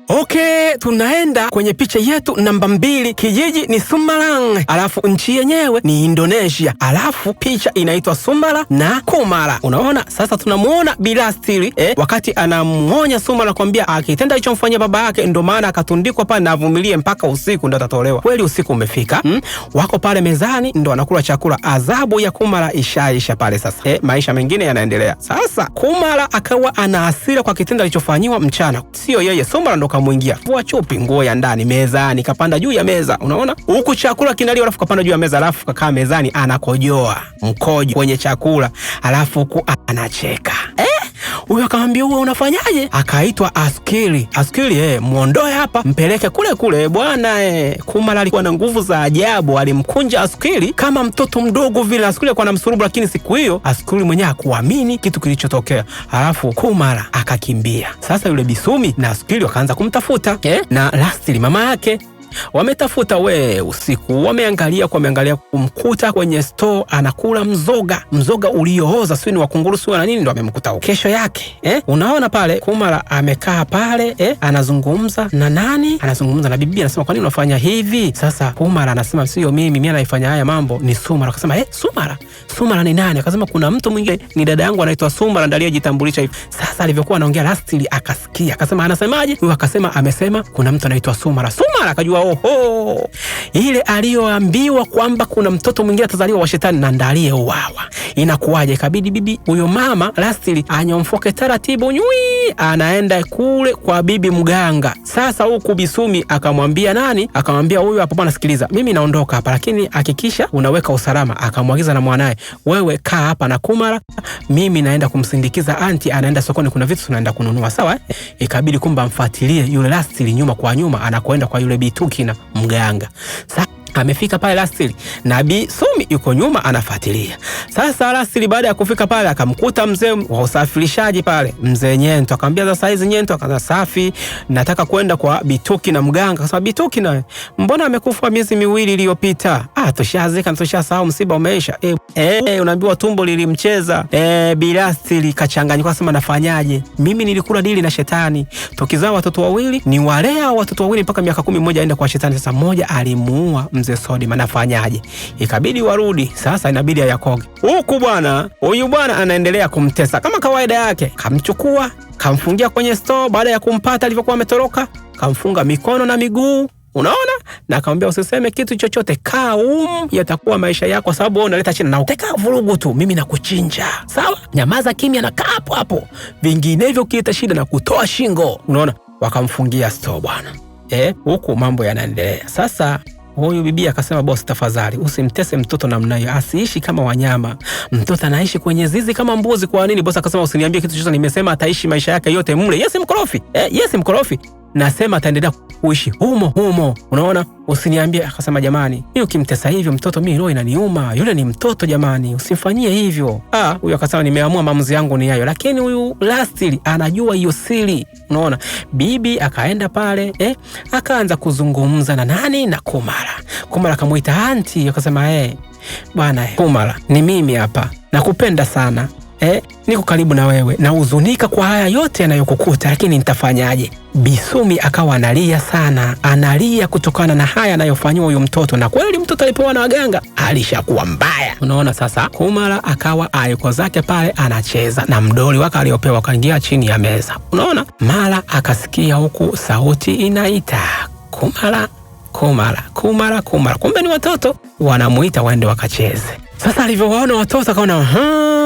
Okay, tunaenda kwenye picha yetu namba 2. Kijiji ni Sumalang, alafu nchi yenyewe ni Indonesia, alafu picha inaitwa Sumala na Kumala. Unaona, sasa tunamuona Bilastiri wakati anamuonya Sumala kwambia akitenda hicho mfanyia baba yake ndo maana akatundikwa pale na avumilie mpaka usiku ndo atatolewa. Kweli usiku umefika, wako pale mezani ndo anakula chakula. Adhabu ya Kumala ishaisha pale sasa. Maisha mengine yanaendelea. Sasa Kumala akawa ana hasira kwa kitendo alichofanyiwa mchana. Sio yeye, Sumala ndo kamuingia. Vua chupi, nguo ya ndani, mezani, kapanda juu ya meza. Unaona? Huku chakula kinaliwa alafu kapanda juu ya meza, alafu kakaa mezani anakojoa mkojo kwenye chakula, alafu huku anacheka. Huyo akamwambia wewe unafanyaje? Akaitwa Askili. Askili, muondoe hapa, mpeleke kule kule bwana. Kumala alikuwa na nguvu za ajabu, alimkunja Askili kama mtoto mdogo vile. Askili alikuwa anamsurubu, lakini siku hiyo Askili mwenyewe hakuamini kitu kilichotokea. Alafu Kumala akakimbia. Sasa yule Bisumi na Askili wakaanza kumtafuta na Lastili mama yake. Wametafuta usiku, wameangalia kumkuta kwenye store anakula mzoga uliooza, sio ni wakunguru sio na nini, ndo amemkuta huko. Kesho yake unaona pale Kumala amekaa pale anazungumza na nani? Anazungumza na bibi, anasema kwa nini unafanya hivi? Sasa Kumala anasema sio mimi naifanya haya mambo, ni Sumala. Akasema Sumala ni nani? Akasema kuna mtu mwingine, ni dada yangu anaitwa Sumala ndiye aliyejitambulisha hivi. Sasa alivyokuwa anaongea Lastili akasikia, akasema anasemaje? Huyo akasema amesema kuna mtu anaitwa Sumala. Sumala akajua ile aliyoambiwa kwamba kuna mtoto mwingine atazaliwa wa shetani na ndalie uwawa. Inakuwaje? Ikabidi bibi huyo mama Lastili anyomfoke taratibu anaenda kule kwa bibi mganga. Sasa huku Bisumi akamwambia nani? Akamwambia huyo hapo, bwana sikiliza, mimi naondoka hapa, lakini hakikisha unaweka usalama. Akamwagiza na mwanae, wewe kaa hapa na Kumala, mimi naenda kumsindikiza anti, anaenda sokoni, kuna vitu tunaenda kununua, sawa? Ikabidi kumba mfuatilie yule Lastili nyuma kwa nyuma anakoenda kwa yule Bituki na mganga. Sasa amefika pale Lastili na Bisumi yuko nyuma anafuatilia. Sasa Lastili baada ya kufika pale akamkuta mzee wa usafirishaji pale, mzee Nyento. Akamwambia sasa hizi Nyento, akaza safi, nataka kwenda kwa Bituki na mganga. Akasema Bituki naye mbona amekufa miezi 2 iliyopita? Tushazika, tushasahau, msiba umeisha. Unaambiwa tumbo lilimcheza. Bilastili kachanganyika, akasema nafanyaje? Mimi nilikula dili na shetani. Tukizaa watoto wawili ni walea watoto wawili mpaka miaka 11 aende kwa shetani. Sasa mmoja alimuua mzee Sodi, manafanyaje? Ikabidi warudi. Sasa inabidi ayakoge. Huku bwana, huyu bwana anaendelea kumtesa kama kawaida yake. Kamchukua, kamfungia kwenye store. Baada ya kumpata alivyokuwa ametoroka, kamfunga mikono na miguu. Unaona? Na akamwambia usiseme kitu chochote, kaa yatakuwa maisha yako, sababu wewe unaleta chini na uteka vurugu tu, mimi nakuchinja. Sawa? Nyamaza kimya na kaa hapo hapo. Vinginevyo kileta shida na kutoa shingo. Unaona? Wakamfungia store bwana. Huku mambo yanaendelea. Sasa huyu bibi akasema boss, tafadhali usimtese mtoto namna hiyo, asiishi kama wanyama. Mtoto anaishi kwenye zizi kama mbuzi. Kwa nini? Boss akasema usiniambie kitu chochote, nimesema ataishi maisha yake yote mle. Yes mkorofi. Yes mkorofi. Nasema ataendelea kuishi humo. Unaona? Usiniambie. Akasema jamani, mimi ukimtesa hivyo mtoto mimi roho inaniuma. Yule ni mtoto jamani, usimfanyie hivyo. Huyu akasema nimeamua, maamuzi yangu ni hayo. Lakini huyu Lastili anajua hiyo siri. Unaona? Bibi akaenda pale, akaanza kuzungumza na nani? Na Kumala. Kumala akamuita anti, akasema bwana Kumala, ni mimi hapa. Nakupenda sana. Niko karibu na wewe, na huzunika kwa haya yote yanayokukuta, lakini nitafanyaje? Bisumi akawa analia sana, analia kutokana na haya anayofanywa huyu mtoto, na kweli mtoto alipoona na waganga alishakuwa mbaya. Unaona? Sasa Kumala akawa aliko zake pale anacheza na mdoli wake aliopewa, kaingia chini ya meza. Unaona? Mara akasikia huku sauti inaita Kumala, Kumala, Kumala, Kumala. Kumbe ni watoto wanamuita waende wakacheze. Sasa alivyowaona watoto akaona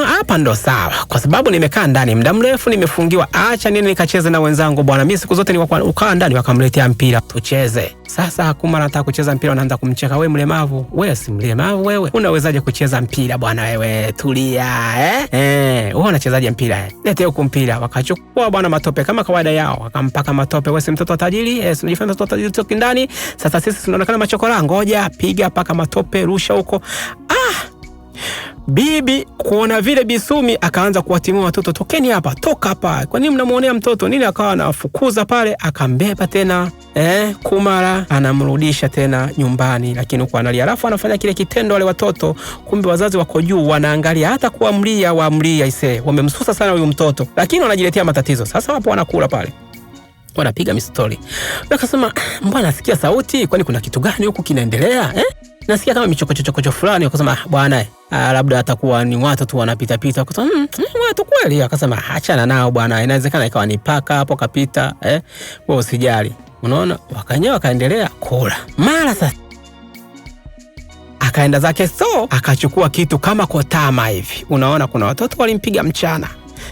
hapa ndo sawa, kwa sababu nimekaa ndani muda mrefu, nimefungiwa, acha nini nikacheze na wenzangu bwana. Mimi siku zote ukaa ndani. Wakamletea mpira tucheze. Sasa Kumala anataka kucheza mpira, anaanza kumcheka, wewe mlemavu. Wewe si mlemavu wewe, unawezaje kucheza mpira bwana wewe? Tulia. Wewe unachezaje mpira? Lete huko mpira. Wakachukua bwana matope kama kawaida yao, wakampaka matope. Wewe si mtoto tajiri? Unajifanya mtoto tajiri toki ndani. Sasa sisi tunaonekana machokora, ngoja piga paka matope, rusha huko. Bibi kuona vile Bisumi akaanza kuwatimua watoto, tokeni hapa, toka hapa. Kwa nini mnamuonea mtoto? Nini? Akawa anafukuza pale, akambeba tena. Kumala anamrudisha tena nyumbani, lakini huko analia. Alafu anafanya kile kitendo wale watoto, kumbe wazazi wako juu wanaangalia, hata kuamlia wamemsusa sana huyu mtoto, lakini wanajiletea matatizo. Sasa wapo wanakula pale. wanapiga mistori. Akasema mbona nasikia sauti, kwani kuna kitu gani huku kinaendelea? Nasikia kama michokochokocho fulani. Akasema bwana, labda atakuwa ni watu tu wanapita pita. Akasema watu kweli? Akasema achana nao bwana, inawezekana ikawa ni paka hapo kapita, wewe usijali. Unaona, wakaendelea kula. Mara sasa akaenda zake akachukua kitu kama kotama hivi. Unaona, kuna watoto walimpiga mchana.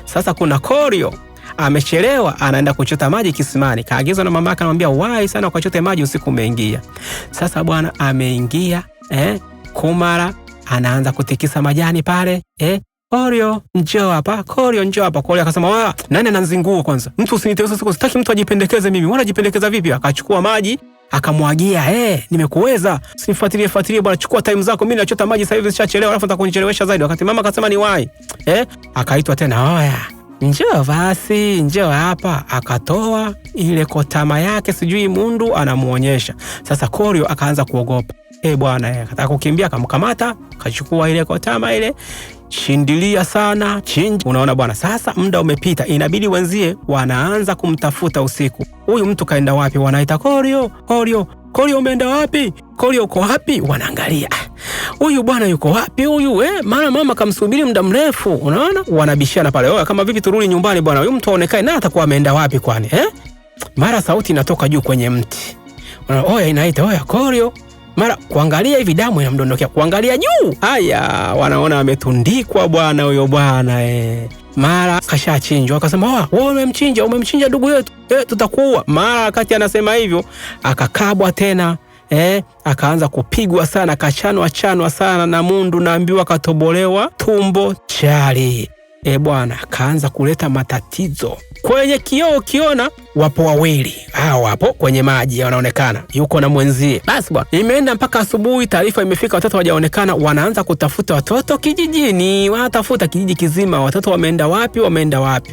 Sasa kuna Korio amechelewa, anaenda kuchota maji kisimani. Kaagizwa na mamake, anamwambia wahi sana ukachote maji, usiku umeingia. Sasa bwana ameingia, Kumara anaanza kutikisa majani pale, Korio njoo hapa, Korio njoo hapa. Korio akasema nani ananzingua kwanza? Mtu usiniteuze siku, sitaki mtu ajipendekeze mimi. Mbona ajipendekeza vipi? Akachukua maji akamwagia, nimekuweza, usinifuatilie bwana, chukua time zako, mimi nachota maji sasa hivi, nishachelewa alafu nitakunichelewesha zaidi. Wakati mama akasema ni wahi, akaitwa tena, oya njoo basi, njoo hapa. Akatoa ile kotama yake, sijui mundu anamuonyesha. Sasa Korio akaanza kuogopa. Bwana akataka kukimbia, akamkamata, akachukua ile kotama ile, shindilia sana chinji. Unaona bwana, sasa muda umepita, inabidi wenzie wanaanza kumtafuta usiku. Huyu mtu kaenda wapi? Wanaita Korio umeenda wapi? Korio uko wapi? Wanaangalia huyu bwana yuko wapi huyu? Maana mama kamsubiri muda mrefu. Unaona, wanabishana pale, kama vipi turudi nyumbani bwana, huyu mtu aonekane na atakuwa ameenda wapi kwani? Mara sauti inatoka juu kwenye mti. Unaona, inaita Korio. Mara kuangalia hivi, damu inamdondokea, kuangalia juu, haya wanaona ametundikwa bwana huyo bwana. Mara kashachinjwa. Akasema wewe umemchinja ndugu yetu, tutakuua. Mara wakati anasema hivyo, akakabwa tena, akaanza kupigwa sana, kachanwa sana na mundu, naambiwa katobolewa tumbo chali. Bwana akaanza kuleta matatizo. Kwenye kioo ukiona wapo wawili, wapo kwenye maji wanaonekana, yuko na mwenzie. Basi bwana, imeenda mpaka asubuhi, taarifa imefika watoto hawajaonekana. Wanaanza kutafuta watoto kijijini, wanatafuta kijiji kizima, watoto wameenda wapi.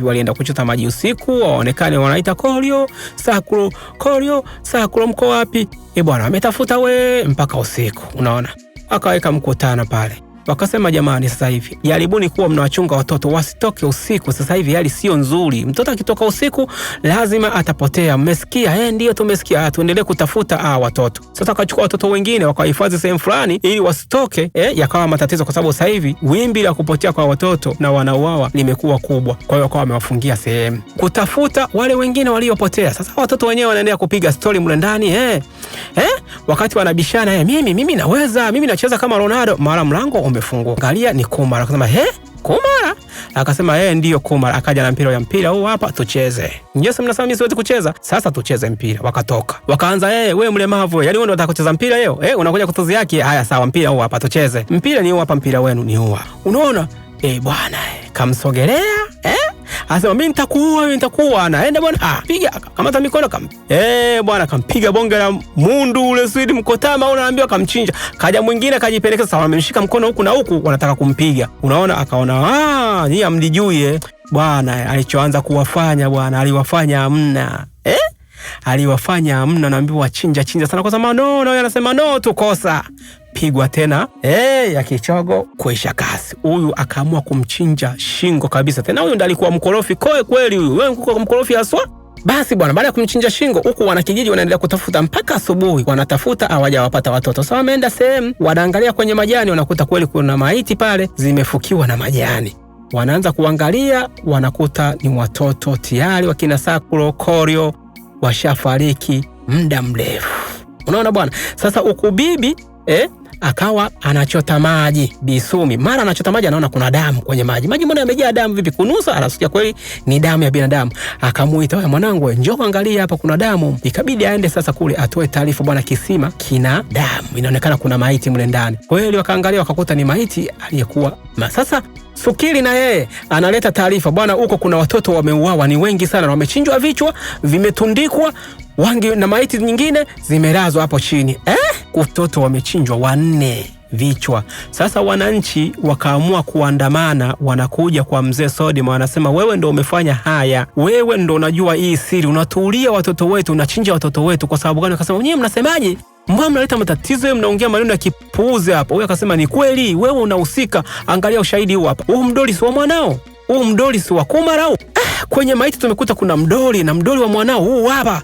Walienda kuchota maji usiku, waonekane. Wanaita Korio Sakuro mko wapi? Bwana ametafuta mpaka usiku. Unaona, akaweka mkutano pale. Wakasema jamani, sasa hivi jaribuni kuwa mnawachunga watoto wasitoke usiku. Sasa hivi hali sio nzuri, mtoto akitoka usiku lazima atapotea. Mmesikia? Ndio tumesikia. Tuendelee kutafuta watoto. Sasa akachukua watoto wengine wakahifadhi sehemu fulani ili wasitoke, yakawa matatizo, kwa sababu sasa hivi wimbi la kupotea kwa watoto na wanauawa limekuwa kubwa. Kwa hiyo wakawa wamewafungia sehemu kutafuta wale wengine waliopotea. Sasa watoto wenyewe wanaendelea kupiga story mle ndani, wakati wanabishana, mimi naweza, mimi nacheza kama Ronaldo. Mara mlango umefungwa, angalia ni Kumara. Akasema Kumara? Akasema ndio Kumara. Akaja na mpira huu hapa, tucheze. Nyesa mnasema mimi siwezi kucheza, sasa tucheze mpira. Wakatoka wakaanza, wewe mlemavu, yaani wewe ndio unataka kucheza mpira leo? Unakuja kutozi yake? Haya sawa, mpira huu hapa, tucheze. Mpira ni huu hapa, mpira wenu ni huu. Unaona, bwana kamsogelea, asema mimi nitakuua. Anaenda bwana, piga, kamata mikono bwana kampiga bonge la mundu ule swidi mkotama, unaambiwa kamchinja. Kaja mwingine kajipeleka, sawa, amemshika mkono huku na huku, wanataka kumpiga. Unaona, akaona nyinyi amlijui bwana. Alichoanza kuwafanya bwana, aliwafanya amna, aliwafanya amna, naambiwa chinja sana, kwa sababu no, anasema no, tukosa. Pigwa tena, ya kichogo, kuisha kasi. Huyu akaamua kumchinja shingo kabisa. Tena huyu ndiye alikuwa mkorofi kweli huyu. Wewe uko mkorofi haswa. Basi bwana, baada ya kumchinja shingo, huku wanakijiji wanaendelea kutafuta mpaka asubuhi. Wanatafuta, hawajawapata watoto. Sasa wameenda sehemu, wanaangalia kwenye majani, wanakuta kweli kuna maiti pale zimefukiwa na majani. Wanaanza kuangalia, wanakuta ni watoto tayari, wakina Sakuro, Korio washafariki muda mrefu. Unaona bwana, sasa huku bibi akawa anachota maji Bisumi. Mara anachota maji, anaona kuna damu kwenye maji. Maji mbona yamejaa damu vipi? Kunusa, anasikia kweli ni damu ya binadamu. Akamuita, wewe mwanangu, njoo angalia hapa kuna damu. Ikabidi aende sasa kule atoe taarifa, bwana kisima kina damu. Inaonekana kuna maiti mle ndani. Kweli wakaangalia, wakakuta ni maiti aliyekuwa. Sasa Sukili na yeye analeta taarifa, bwana huko kuna watoto wameuawa, ni wengi sana, wamechinjwa vichwa, vimetundikwa, wangi na maiti nyingine zimelazwa hapo chini. Watoto wamechinjwa 4 vichwa. Sasa wananchi wakaamua kuandamana, wanakuja kwa mzee Sodima, wanasema wewe ndo umefanya haya, wewe ndo unajua hii siri, unatuulia watoto wetu, unachinja watoto wetu kwa sababu gani? Akasema nyinyi mnasemaje? Mbona mnaleta matatizo, mnaongea maneno ya kipuuzi hapa. Huyo akasema ni kweli, wewe unahusika, angalia ushahidi huu hapa. Huu mdoli si wa mwanao, huu mdoli si wa Kumara. kwenye maiti tumekuta kuna mdoli na mdoli wa mwanao huu hapa.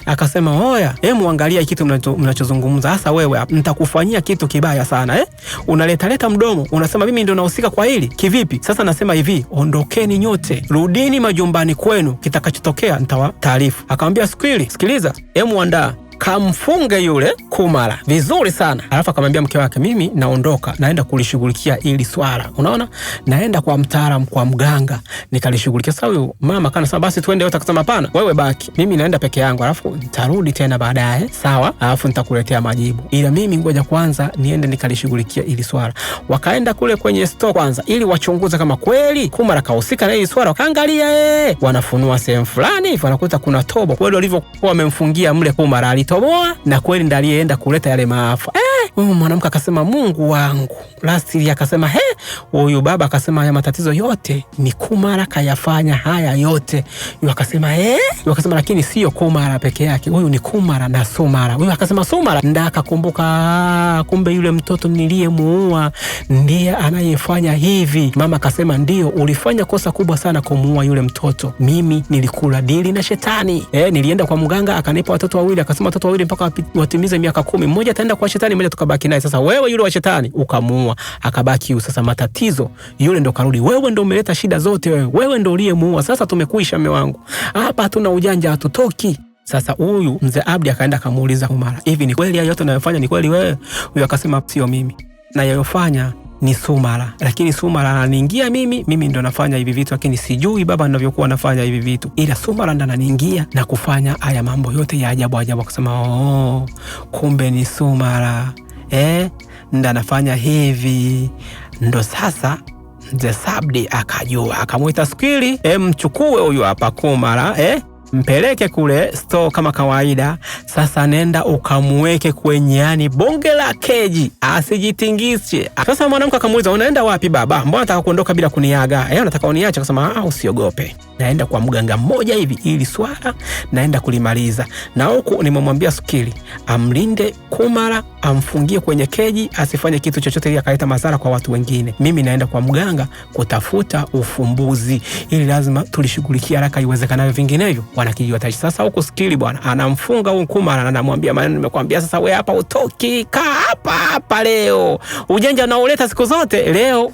Akasema oya, angalia kitu mnachozungumza. Sasa wewe nitakufanyia kitu kibaya sana unaleta mdomo, unasema mimi ndio nahusika kwa hili. Kivipi? Sasa nasema hivi, ondokeni nyote, rudini majumbani kwenu, kitakachotokea nitawataarifu. Akamwambia sikiliza, andaa kamfunge yule Kumara vizuri sana. Alafu akamwambia mke wake, mimi naondoka, naenda kulishughulikia ili swala. Unaona, naenda kwa mtaalamu, kwa mganga nikalishughulikia. Sasa huyu mama kana sema basi twende yote. Akasema hapana, wewe baki, mimi naenda peke yangu, alafu nitarudi tena baadaye, sawa? Alafu nitakuletea majibu, ila mimi ngoja kwanza niende nikalishughulikia ili swala. Wakaenda kule kwenye store kwanza ili wachunguze kama kweli Kumara kahusika na ili swala. Wakaangalia wanafunua sehemu fulani, wanakuta kuna tobo. Kweli walivyokuwa wamemfungia mle Kumara alitoboa, na kweli ndiye aliyeenda kuleta yale maafa. Huyu mwanamke akasema Mungu wangu. Lastili akasema huyu baba akasema haya matatizo yote ni Kumara kayafanya haya yote. Huyu akasema huyu akasema lakini sio Kumara peke yake, huyu ni Kumara na Sumara. Huyu akasema Sumara. Ndio akakumbuka, kumbe yule mtoto niliyemuua ndiye anayefanya hivi. Mama akasema ndio, ulifanya kosa kubwa sana kumuua yule mtoto. Mimi nilikula dili na shetani. Nilienda kwa mganga akanipa watoto wawili, akasema watoto wawili mpaka watimize miaka 10, mmoja ataenda kwa shetani, mmoja tukabaki naye. Sasa wewe yule wa shetani ukamuua, akabaki huyu. Sasa matatizo yule ndo karudi, wewe ndo umeleta shida zote, wewe ndo uliyemuua. Sasa tumekuisha mume wangu, hapa hatuna ujanja, hatutoki. Sasa huyu mzee Abdi akaenda kamuuliza Kumara, hivi ni kweli yote unayofanya ni kweli wewe? Huyu akasema sio mimi, na yayofanya ni Sumara, lakini Sumara ananiingia mimi ndo nafanya hivi vitu, lakini sijui baba ninavyokuwa nafanya hivi vitu, ila Sumara ndo ananiingia na kufanya haya mambo yote ya ajabu. Akasema kumbe ni Sumara ndo anafanya hivi. Ndo sasa mzee Sabdi akajua, akamuita Skwili, mchukue huyu hapa Kumara, mpeleke kule store kama kawaida. Sasa nenda ukamuweke kwenye bonge la keji, asijitingishe. Sasa mwanamke akamuuliza, unaenda wapi baba? Mbona nataka kuondoka bila kuniaga? Unataka uniache? Akasema usiogope, naenda kwa mganga mmoja hivi, ili swala naenda kulimaliza, na huku nimemwambia Skwili amlinde Kumara, amfungie kwenye keji, asifanye kitu chochote ili akaleta madhara kwa watu wengine. Mimi naenda kwa mganga kutafuta ufumbuzi, ili lazima tulishughulikia haraka iwezekanavyo, vinginevyo wanakijua tashi. Sasa huko Skwili bwana anamfunga huyu Kumara na anamwambia maneno nimekwambia, sasa wewe hapa utoki, kaa hapa leo. Ujanja unaoleta siku zote leo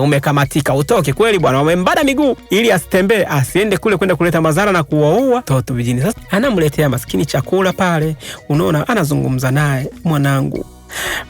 umekamatika, utoki kweli bwana. Wamembana miguu ili asitembee, asiende kule kwenda kuleta madhara na kuwaua toto vijini. Sasa anamletea maskini chakula pale, unaona, anazungumza naye, mwanangu,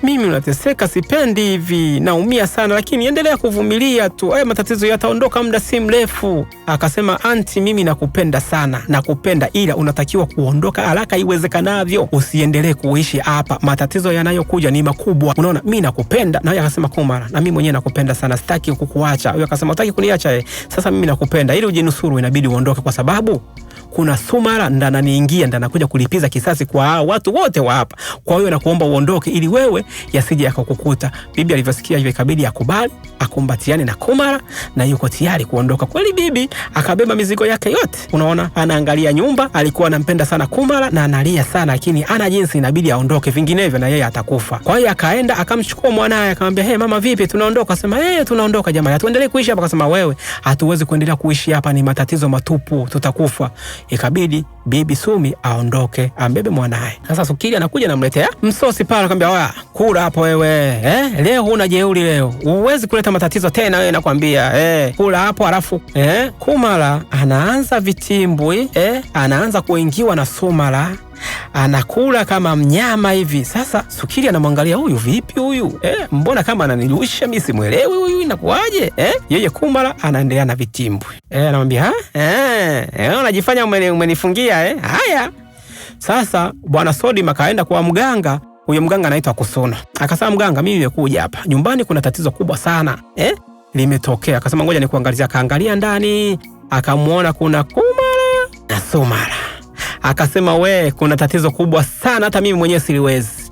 mimi unateseka, sipendi hivi, naumia sana, lakini endelea kuvumilia tu, haya matatizo yataondoka muda si mrefu. Akasema anti, mimi nakupenda sana, nakupenda, ila unatakiwa kuondoka haraka iwezekanavyo, usiendelee kuishi hapa, matatizo yanayokuja ni makubwa, unaona, mimi nakupenda. Na yeye akasema Kumara, na mimi mwenyewe nakupenda sana, sitaki kukuacha. Yeye akasema utaki kuniacha sasa mimi nakupenda, ili ujinusuru inabidi uondoke, kwa sababu kuna Sumara ndo ananiingia, ndo anakuja kulipiza kisasi kwa watu wote wa hapa. Kwa hiyo nakuomba uondoke ili wewe yasije yakakukuta. Bibi alivyosikia hivyo ikabidi akubali, akumbatiane na Kumara na yuko tayari kuondoka. Kweli bibi akabeba mizigo yake yote. Unaona, anaangalia nyumba, alikuwa anampenda sana Kumara na analia sana, lakini ana jinsi, inabidi aondoke, vinginevyo na yeye atakufa. Kwa hiyo akaenda akamchukua mwanae, akamwambia mama vipi, tunaondoka? Akasema tunaondoka jamani, hatuendelee kuishi hapa. Akasema wewe, hatuwezi kuendelea kuishi hapa, ni matatizo matupu, tutakufa. Ikabidi bibi Sumi aondoke, ambebe mwanae. Sasa Sukili anakuja namletea msosi pale, akamwambia kula hapo wewe, leo huna jeuri, leo uwezi kuleta matatizo tena wewe, nakwambia kula hapo. Alafu Kumara anaanza vitimbwi, anaanza kuingiwa na Sumara, anakula kama mnyama hivi. Sasa Sukili anamwangalia, huyu vipi huyu, mbona kama ananilusha, mimi simuelewi huyu, inakuaje? Yeye Kumara anaendelea na vitimbwi, anamwambia unajifanya umenifungia haya. Sasa bwana Sodima kaenda kwa mganga. Huyo mganga anaitwa Kusuna. Akasema mganga, mimi nimekuja hapa nyumbani, kuna tatizo kubwa sana limetokea. Akasema ngoja nikuangalizia. Akaangalia ndani, akamuona kuna Kumara na Sumara. Akasema kuna tatizo kubwa sana, hata mimi mwenyewe siliwezi.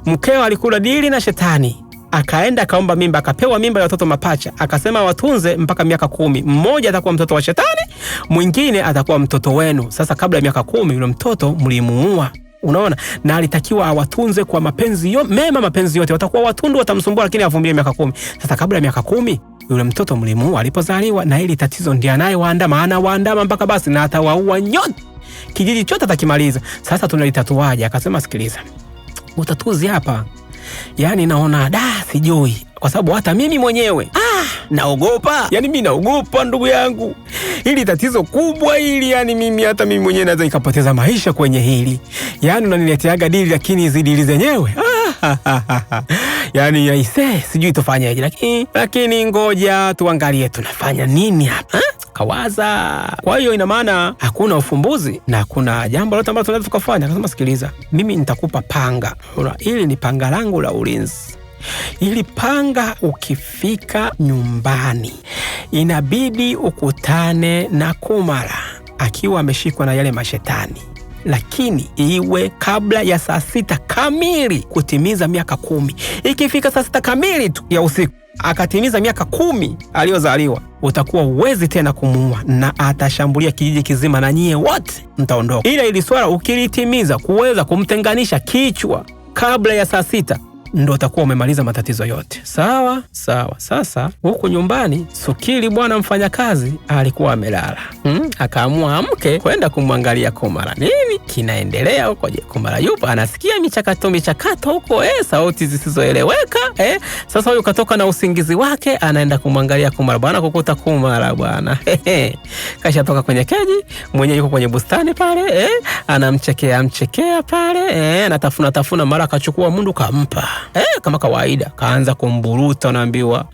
Mkeo alikula dili na shetani, akaenda akaomba mimba, akapewa mimba ya watoto mapacha. Akasema watunze mpaka miaka 10. Mmoja atakuwa mtoto wa shetani, mwingine atakuwa mtoto wenu. Sasa kabla ya miaka 10 yule mtoto mlimuua. Unaona, na alitakiwa awatunze kwa mapenzi mema, mapenzi yote. Watakuwa watundu, watamsumbua, lakini avumilie miaka 10. Sasa kabla ya miaka 10 yule mtoto mlimuua alipozaliwa, na hili tatizo ndiye anayewaandama, anawaandama mpaka basi na atawaua nyote, kijiji chote atakimaliza. Sasa tunalitatuaje? Akasema sikiliza, utatuzi hapa yani naona sijui, kwa sababu hata mimi mwenyewe naogopa. Yani mimi naogopa ndugu yangu, hili tatizo kubwa hili, yani hata mimi mwenyewe naweza nikapoteza maisha kwenye hili. Yani unanileteaga dili lakini hizi dili zenyewe yani aise, sijui tufanyaje, lakini ngoja tuangalie tunafanya nini hapa. Kawaza. Kwa hiyo ina maana hakuna ufumbuzi na hakuna jambo lolote ambalo tunaweza tukafanya. Akasema sikiliza, mimi nitakupa panga. Hili ni panga langu la ulinzi. Ili panga ukifika nyumbani inabidi ukutane na Kumara akiwa ameshikwa na yale mashetani, lakini iwe kabla ya saa 6 kamili kutimiza miaka 10. Ikifika saa 6 kamili tu ya usiku akatimiza miaka 10 aliyozaliwa, utakuwa uwezi tena kumuua na atashambulia kijiji kizima na nyie wote mtaondoka. Ila ili swala ukilitimiza kuweza kumtenganisha kichwa kabla ya saa 6, ndo utakuwa umemaliza matatizo yote. Sawa. Sasa huku nyumbani Sukili bwana mfanyakazi alikuwa amelala. Akaamua amke kwenda kumwangalia Kumara. Nini kinaendelea huko? Je, Kumara yupo? Anasikia michakato huko, sauti zisizoeleweka. Sasa huyu katoka na usingizi wake, anaenda kumwangalia Kumara. Bwana kukuta Kumara bwana kashatoka kwenye keji, mwenyewe yuko kwenye bustani pale, anamchekea pale, anatafuna mara akachukua mundu kampa. Kama kawaida kaanza kumburuta, unaambiwa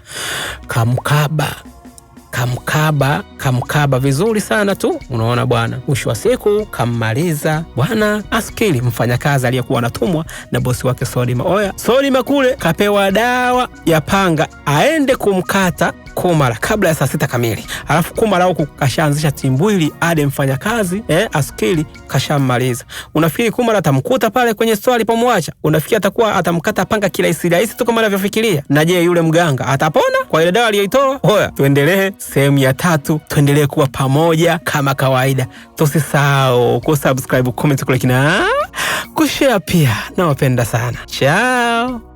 kamkaba vizuri sana tu, unaona bwana. Mwisho wa siku kammaliza bwana Askili, mfanyakazi aliyekuwa anatumwa na bosi wake Solima. Solima kule kapewa dawa ya panga aende kumkata Kumara kabla ya saa 6 kamili. Alafu Kumara huku kashaanzisha timbwili ade mfanyakazi Askili kashammaliza. Unafikiri Kumara atamkuta pale kwenye store alipomwacha? Unafikiri atakuwa atamkata panga kirahisi tu kama anavyofikiria? Na je, yule mganga atapona kwa ile dawa aliyoitoa? Tuendelee sehemu ya 3, tuendelee kuwa pamoja kama kawaida. Tusisahau kusubscribe, comment, kulike na kushare pia. Nawapenda sana. Ciao.